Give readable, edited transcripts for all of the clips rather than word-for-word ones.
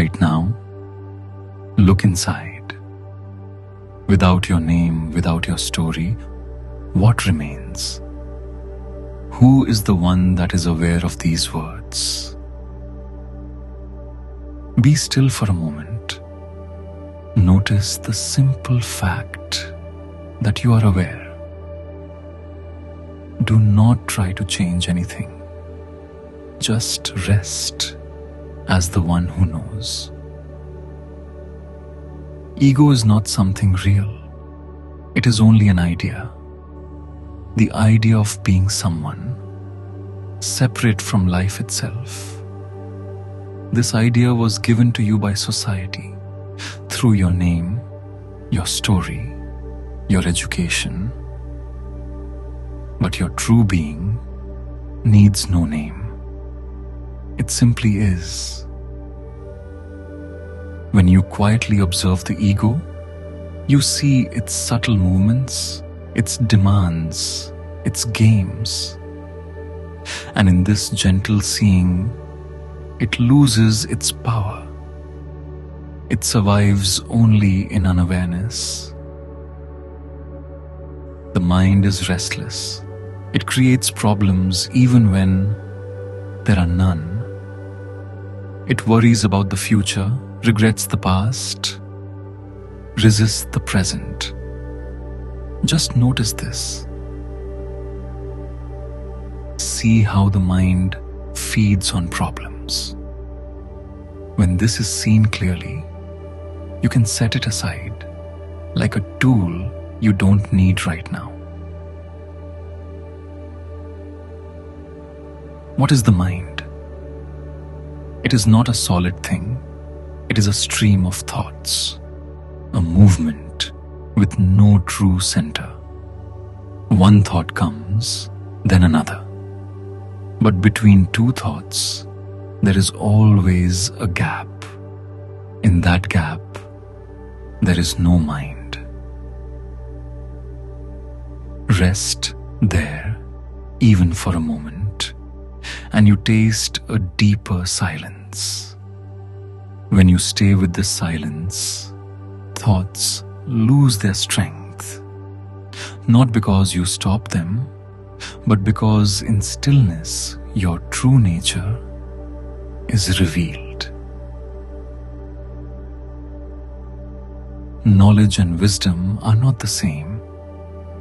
Right now, look inside. Without your name, without your story, what remains? Who is the one that is aware of these words? Be still for a moment. Notice the simple fact that you are aware. Do not try to change anything. Just rest as the one who knows. Ego is not something real. It is only an idea. The idea of being someone separate from life itself. This idea was given to you by society through your name, your story, your education. But your true being needs no name. It simply is. When you quietly observe the ego, you see its subtle movements, its demands, its games. And in this gentle seeing, it loses its power. It survives only in unawareness. The mind is restless. It creates problems even when there are none. It worries about the future, regrets the past, resists the present. Just notice this. See how the mind feeds on problems. When this is seen clearly, you can set it aside like a tool you don't need right now. What is the mind? It is not a solid thing. It is a stream of thoughts, a movement with no true center. One thought comes, then another. But between two thoughts, there is always a gap. In that gap, there is no mind. Rest there, even for a moment, and you taste a deeper silence. When you stay with this silence, thoughts lose their strength, not because you stop them, but because in stillness your true nature is revealed. Knowledge and wisdom are not the same.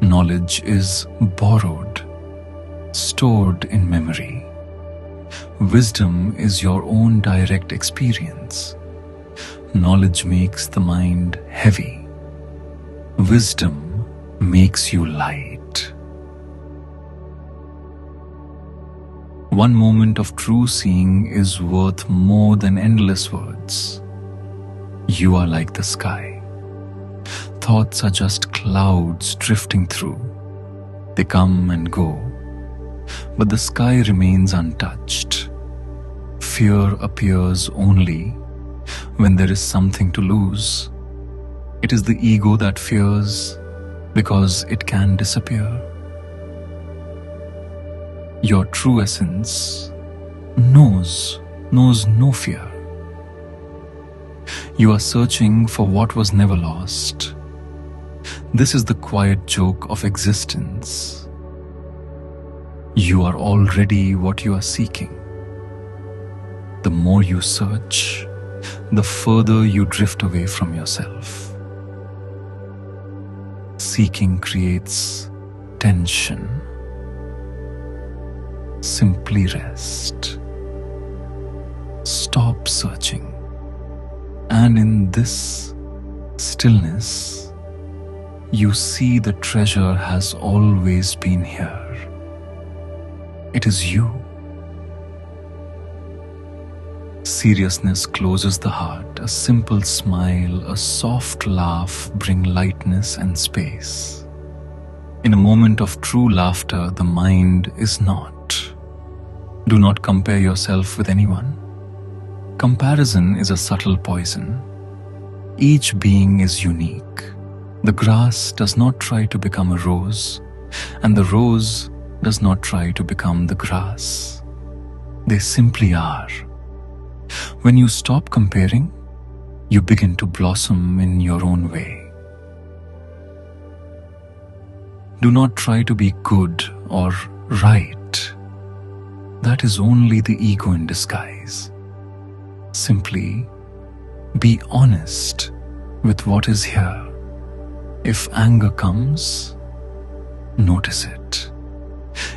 Knowledge is borrowed, stored in memory. Wisdom is your own direct experience. Knowledge makes the mind heavy. Wisdom makes you light. One moment of true seeing is worth more than endless words. You are like the sky. Thoughts are just clouds drifting through. They come and go, but the sky remains untouched. Fear appears only when there is something to lose. It is the ego that fears because it can disappear. Your true essence knows no fear. You are searching for what was never lost. This is the quiet joke of existence. You are already what you are seeking. The more you search, the further you drift away from yourself. Seeking creates tension. Simply rest. Stop searching. And in this stillness, you see the treasure has always been here. It is you. Seriousness closes the heart. A simple smile, a soft laugh bring lightness and space. In a moment of true laughter, the mind is not. Do not compare yourself with anyone. Comparison is a subtle poison. Each being is unique. The grass does not try to become a rose, and the rose does not try to become the grass. They simply are. When you stop comparing, you begin to blossom in your own way. Do not try to be good or right. That is only the ego in disguise. Simply be honest with what is here. If anger comes, notice it.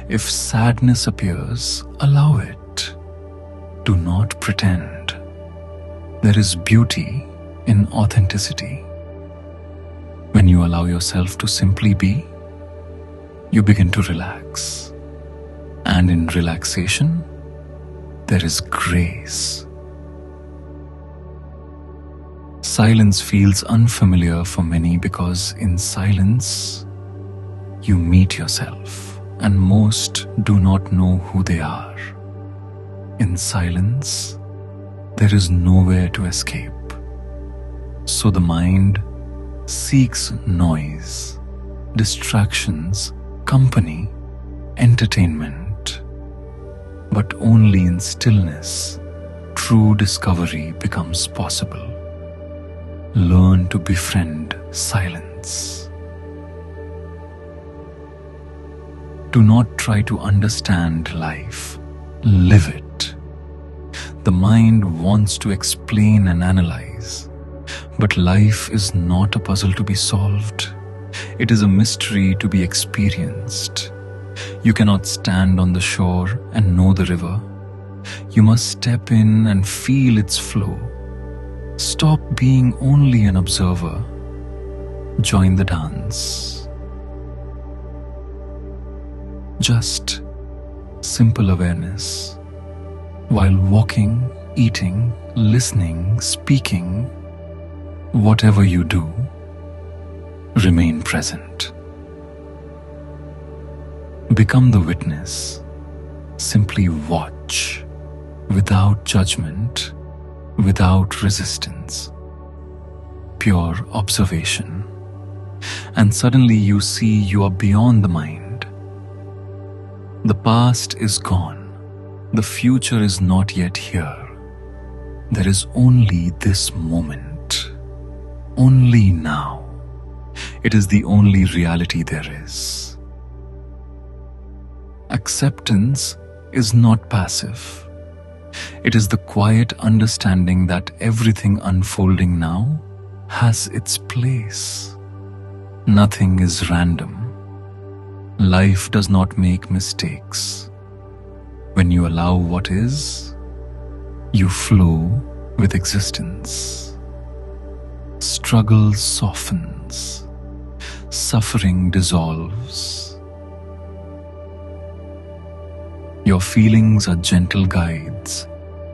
If sadness appears, allow it. Do not pretend. There is beauty in authenticity. When you allow yourself to simply be, you begin to relax. And in relaxation, there is grace. Silence feels unfamiliar for many because in silence, you meet yourself, and most do not know who they are. In silence, there is nowhere to escape. So the mind seeks noise, distractions, company, entertainment. But only in stillness, true discovery becomes possible. Learn to befriend silence. Do not try to understand life. Live it. The mind wants to explain and analyze, but life is not a puzzle to be solved. It is a mystery to be experienced. You cannot stand on the shore and know the river. You must step in and feel its flow. Stop being only an observer. Join the dance. Just simple awareness. While walking, eating, listening, speaking, whatever you do, remain present. Become the witness. Simply watch, without judgment, without resistance. Pure observation. And suddenly you see you are beyond the mind. The past is gone. The future is not yet here. There is only this moment. Only now. It is the only reality there is. Acceptance is not passive. It is the quiet understanding that everything unfolding now has its place. Nothing is random. Life does not make mistakes. When you allow what is, you flow with existence. Struggle softens. Suffering dissolves. Your feelings are gentle guides,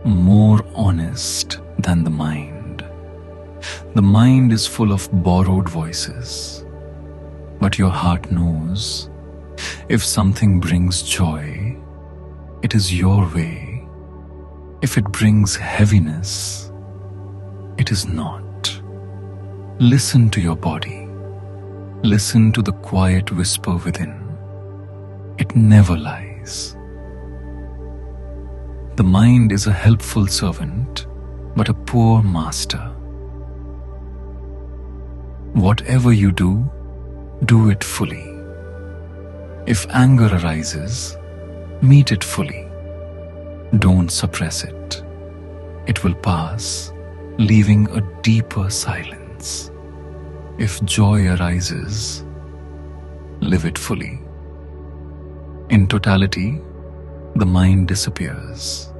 more honest than the mind. The mind is full of borrowed voices, but your heart knows if something brings joy, it is your way. If it brings heaviness, it is not. Listen to your body. Listen to the quiet whisper within. It never lies. The mind is a helpful servant, but a poor master. Whatever you do, do it fully. If anger arises, meet it fully. Don't suppress it. It will pass, leaving a deeper silence. If joy arises, live it fully. In totality, the mind disappears,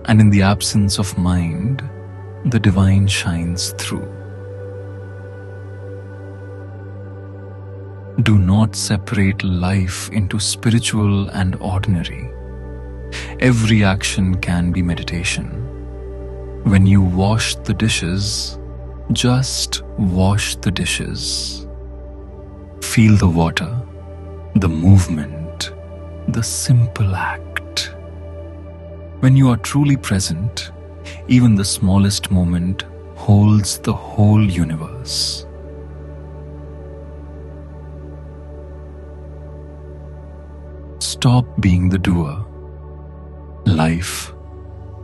and in the absence of mind, the divine shines through. Do not separate life into spiritual and ordinary. Every action can be meditation. When you wash the dishes, just wash the dishes. Feel the water, the movement, the simple act. When you are truly present, even the smallest moment holds the whole universe. Stop being the doer. Life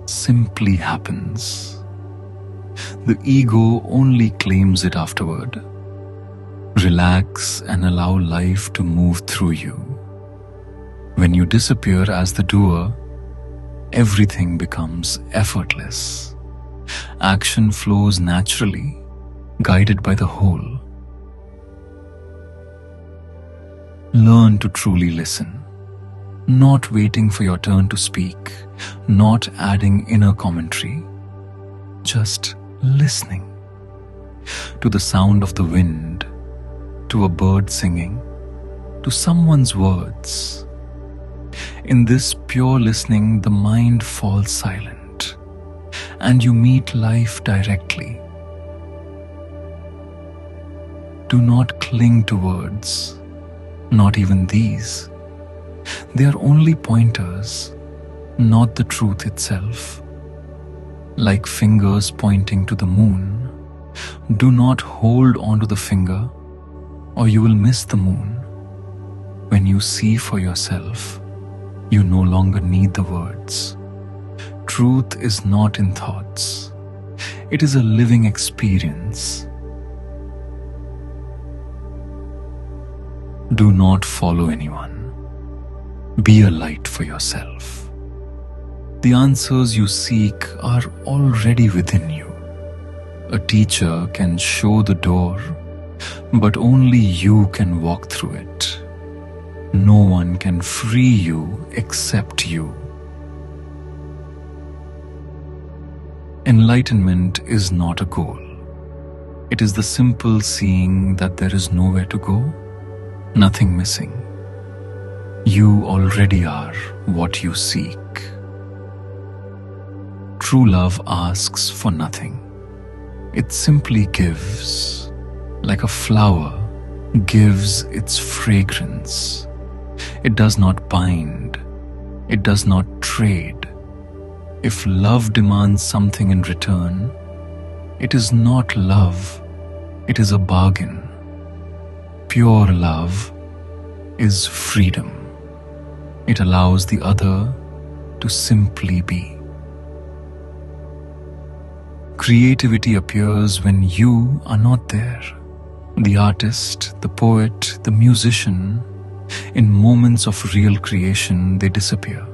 simply happens. The ego only claims it afterward. Relax and allow life to move through you. When you disappear as the doer, everything becomes effortless. Action flows naturally, guided by the whole. Learn to truly listen, not waiting for your turn to speak, not adding inner commentary, just listening to the sound of the wind, to a bird singing, to someone's words. In this pure listening, the mind falls silent and you meet life directly. Do not cling to words, not even these. They are only pointers, not the truth itself. Like fingers pointing to the moon, do not hold onto the finger or you will miss the moon. When you see for yourself, you no longer need the words. Truth is not in thoughts. It is a living experience. Do not follow anyone. Be a light for yourself. The answers you seek are already within you. A teacher can show the door, but only you can walk through it. No one can free you except you. Enlightenment is not a goal. It is the simple seeing that there is nowhere to go, nothing missing. You already are what you seek. True love asks for nothing. It simply gives, like a flower gives its fragrance. It does not bind. It does not trade. If love demands something in return, it is not love. It is a bargain. Pure love is freedom. It allows the other to simply be. Creativity appears when you are not there. The artist, the poet, the musician, in moments of real creation, they disappear.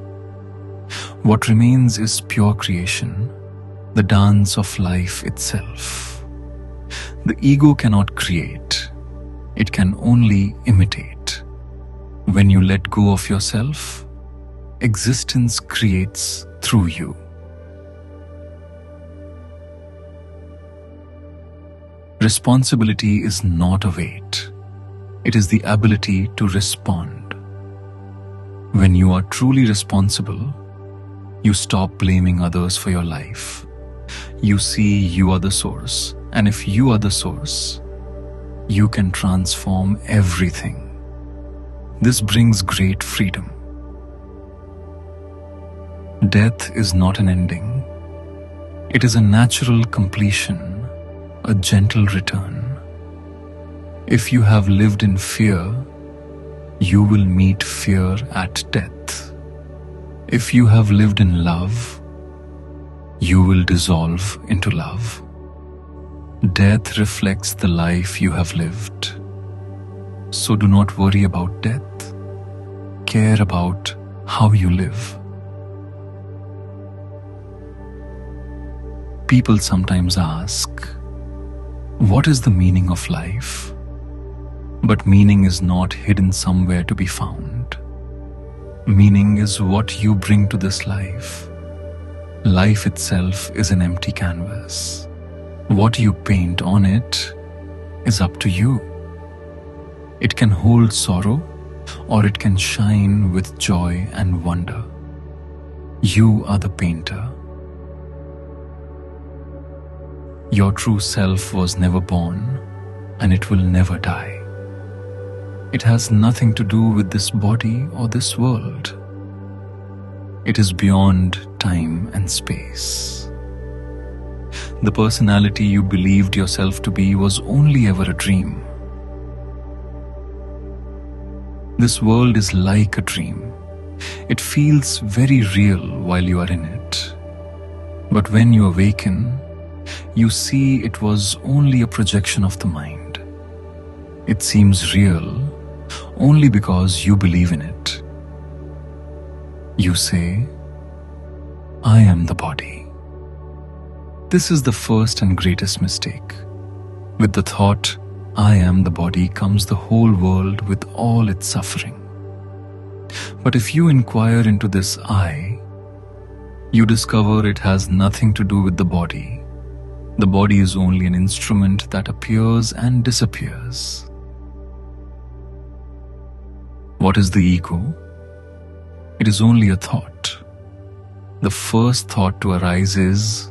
What remains is pure creation, the dance of life itself. The ego cannot create. It can only imitate. When you let go of yourself, existence creates through you. Responsibility is not a weight. It is the ability to respond. When you are truly responsible, you stop blaming others for your life. You see you are the source, and if you are the source, you can transform everything. This brings great freedom. Death is not an ending. It is a natural completion, a gentle return. If you have lived in fear, you will meet fear at death. If you have lived in love, you will dissolve into love. Death reflects the life you have lived. So do not worry about death. Care about how you live. People sometimes ask, what is the meaning of life? But meaning is not hidden somewhere to be found. Meaning is what you bring to this life. Life itself is an empty canvas. What you paint on it is up to you. It can hold sorrow or it can shine with joy and wonder. You are the painter. Your true self was never born and it will never die. It has nothing to do with this body or this world. It is beyond time and space. The personality you believed yourself to be was only ever a dream. This world is like a dream. It feels very real while you are in it. But when you awaken, you see it was only a projection of the mind. It seems real only because you believe in it. You say, I am the body. This is the first and greatest mistake. With the thought, I am the body, comes the whole world with all its suffering. But if you inquire into this I, you discover it has nothing to do with the body. The body is only an instrument that appears and disappears. What is the ego? It is only a thought. The first thought to arise is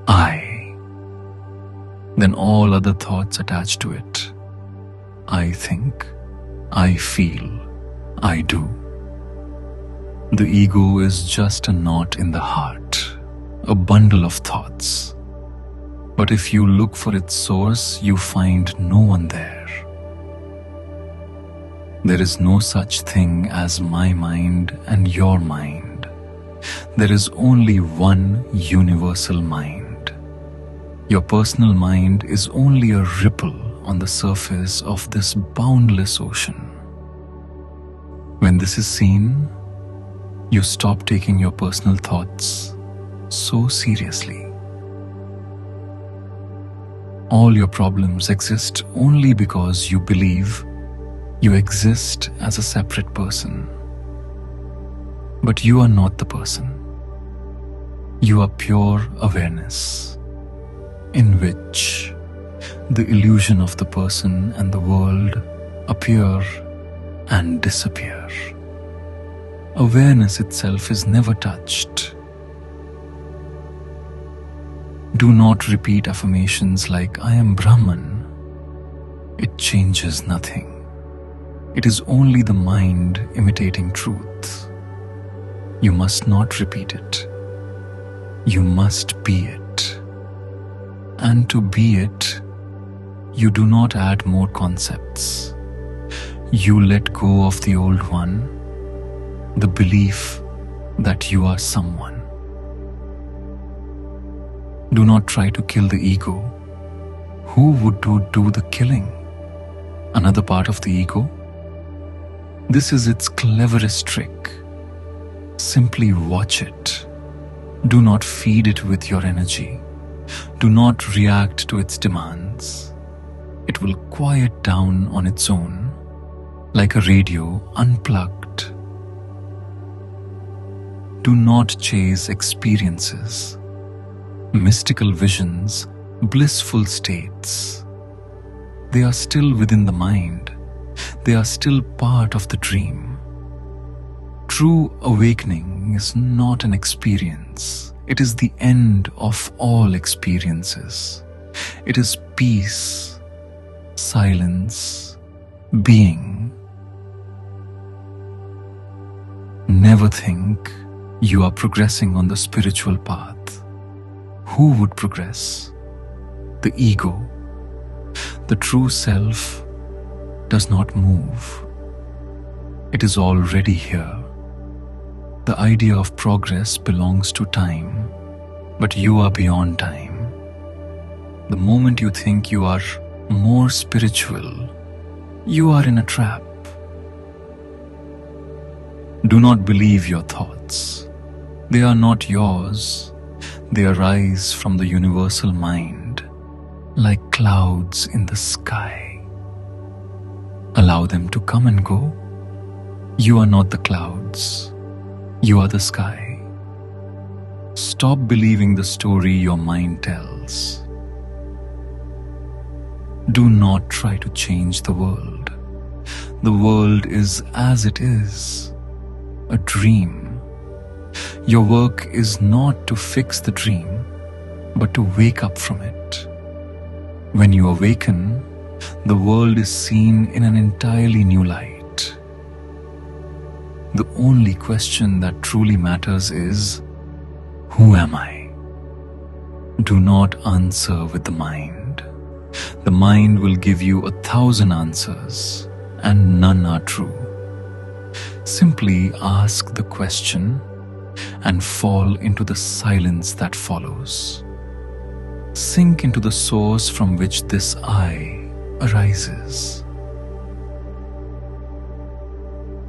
I. Then all other thoughts attached to it. I think, I feel, I do. The ego is just a knot in the heart, a bundle of thoughts. But if you look for its source, you find no one there. There is no such thing as my mind and your mind. There is only one universal mind. Your personal mind is only a ripple on the surface of this boundless ocean. When this is seen, you stop taking your personal thoughts so seriously. All your problems exist only because you believe you exist as a separate person. But you are not the person. You are pure awareness, in which the illusion of the person and the world appear and disappear. Awareness itself is never touched. Do not repeat affirmations like I am Brahman. It changes nothing. It is only the mind imitating truth. You must not repeat it. You must be it. And to be it, you do not add more concepts. You let go of the old one, the belief that you are someone. Do not try to kill the ego. Who would do the killing? Another part of the ego? This is its cleverest trick. Simply watch it. Do not feed it with your energy. Do not react to its demands. It will quiet down on its own, like a radio unplugged. Do not chase experiences, mystical visions, blissful states. They are still within the mind. They are still part of the dream. True awakening is not an experience. It is the end of all experiences. It is peace, silence, being. Never think you are progressing on the spiritual path. Who would progress? The ego. The true self does not move. It is already here. The idea of progress belongs to time, but you are beyond time. The moment you think you are more spiritual, you are in a trap. Do not believe your thoughts. They are not yours. They arise from the universal mind, like clouds in the sky. Allow them to come and go. You are not the clouds. You are the sky. Stop believing the story your mind tells. Do not try to change the world. The world is as it is, a dream. Your work is not to fix the dream, but to wake up from it. When you awaken, the world is seen in an entirely new light. The only question that truly matters is, who am I? Do not answer with the mind. The mind will give you 1,000 answers, and none are true. Simply ask the question and fall into the silence that follows. Sink into the source from which this I arises.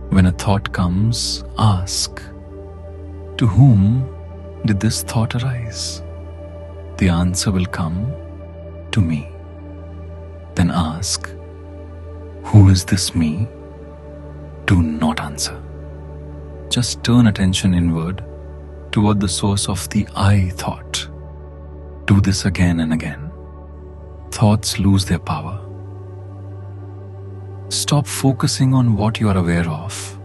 When a thought comes, ask, to whom did this thought arise? The answer will come, to me. Then ask, who is this me? Do not answer. Just turn attention inward toward the source of the I thought. Do this again and again. Thoughts lose their power. Stop focusing on what you are aware of.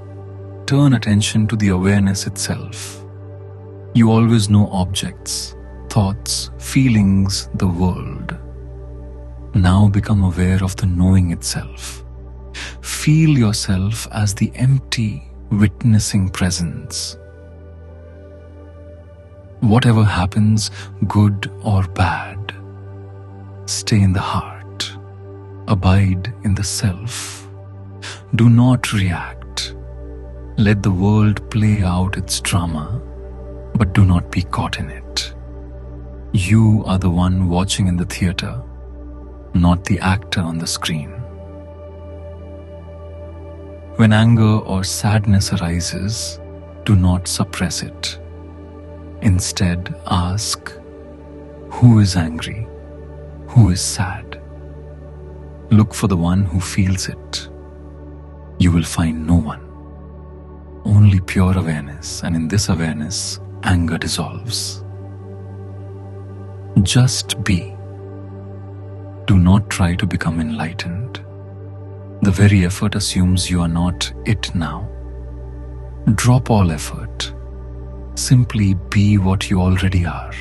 Turn attention to the awareness itself. You always know objects, thoughts, feelings, the world. Now become aware of the knowing itself. Feel yourself as the empty, witnessing presence. Whatever happens, good or bad, stay in the heart. Abide in the self. Do not react. Let the world play out its drama, but do not be caught in it. You are the one watching in the theater, not the actor on the screen. When anger or sadness arises, do not suppress it. Instead, ask, who is angry? Who is sad? Look for the one who feels it. You will find no one. Only pure awareness, and in this awareness, anger dissolves. Just be. Do not try to become enlightened. The very effort assumes you are not it now. Drop all effort. Simply be what you already are.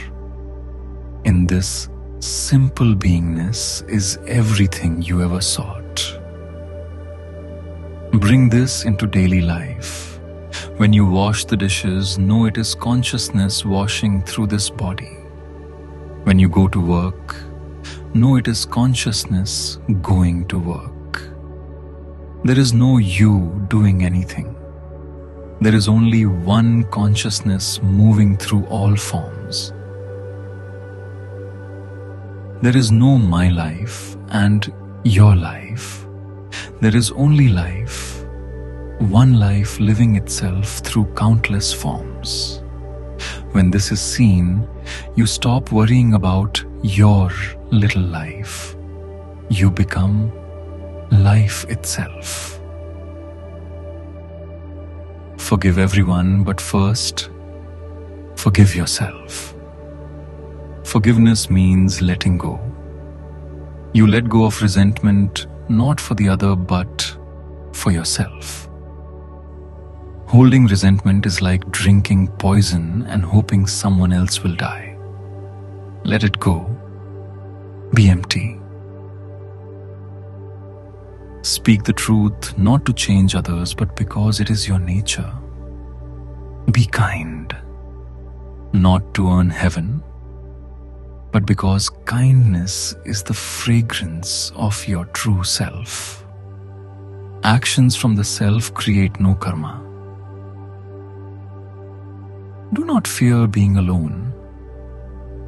In this simple beingness is everything you ever sought. Bring this into daily life. When you wash the dishes, know it is consciousness washing through this body. When you go to work, know it is consciousness going to work. There is no you doing anything. There is only one consciousness moving through all forms. There is no my life and your life. There is only life, one life living itself through countless forms. When this is seen, you stop worrying about your little life. You become life itself. Forgive everyone, but first, forgive yourself. Forgiveness means letting go. You let go of resentment, not for the other, but for yourself. Holding resentment is like drinking poison and hoping someone else will die. Let it go. Be empty. Speak the truth not to change others, but because it is your nature. Be kind, not to earn heaven, but because kindness is the fragrance of your true self. Actions from the self create no karma. Do not fear being alone.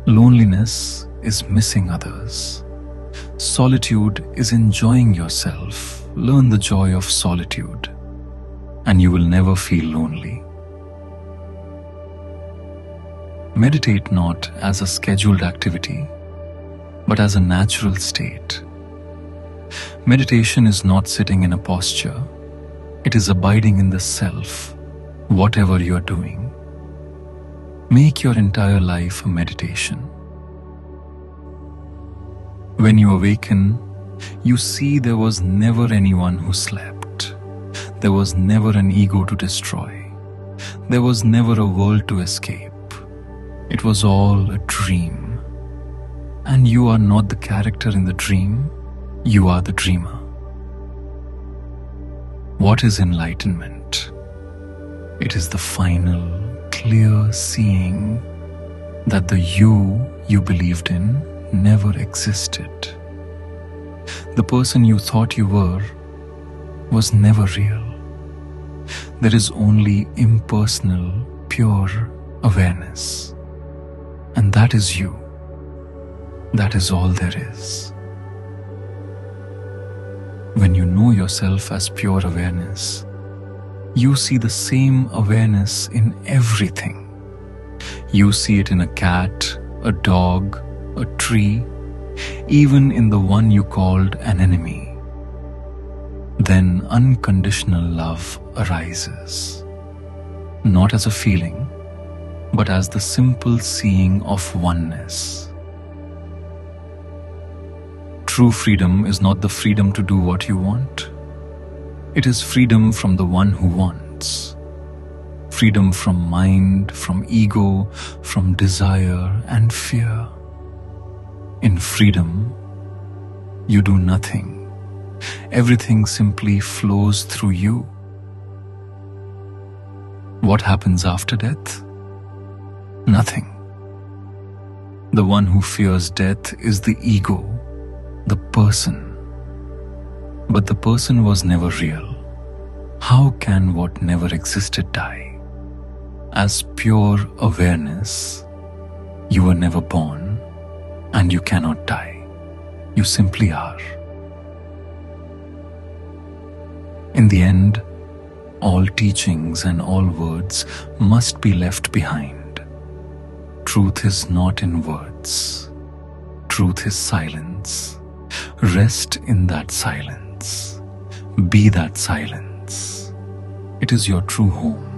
Loneliness is missing others. Solitude is enjoying yourself. Learn the joy of solitude, and you will never feel lonely. Meditate not as a scheduled activity, but as a natural state. Meditation is not sitting in a posture. It is abiding in the self, whatever you are doing. Make your entire life a meditation. When you awaken, you see there was never anyone who slept. There was never an ego to destroy. There was never a world to escape. It was all a dream. And you are not the character in the dream, you are the dreamer. What is enlightenment? It is the final, clear seeing that the you believed in never existed. The person you thought you were was never real. There is only impersonal, pure awareness. And that is you. That is all there is. When you know yourself as pure awareness, you see the same awareness in everything. You see it in a cat, a dog, a tree, even in the one you called an enemy. Then unconditional love arises, not as a feeling, but as the simple seeing of oneness. True freedom is not the freedom to do what you want. It is freedom from the one who wants. Freedom from mind, from ego, from desire and fear. In freedom, you do nothing. Everything simply flows through you. What happens after death? Nothing. The one who fears death is the ego, the person. But the person was never real. How can what never existed die? As pure awareness, you were never born and you cannot die. You simply are. In the end, all teachings and all words must be left behind. Truth is not in words. Truth is silence. Rest in that silence. Be that silence. It is your true home.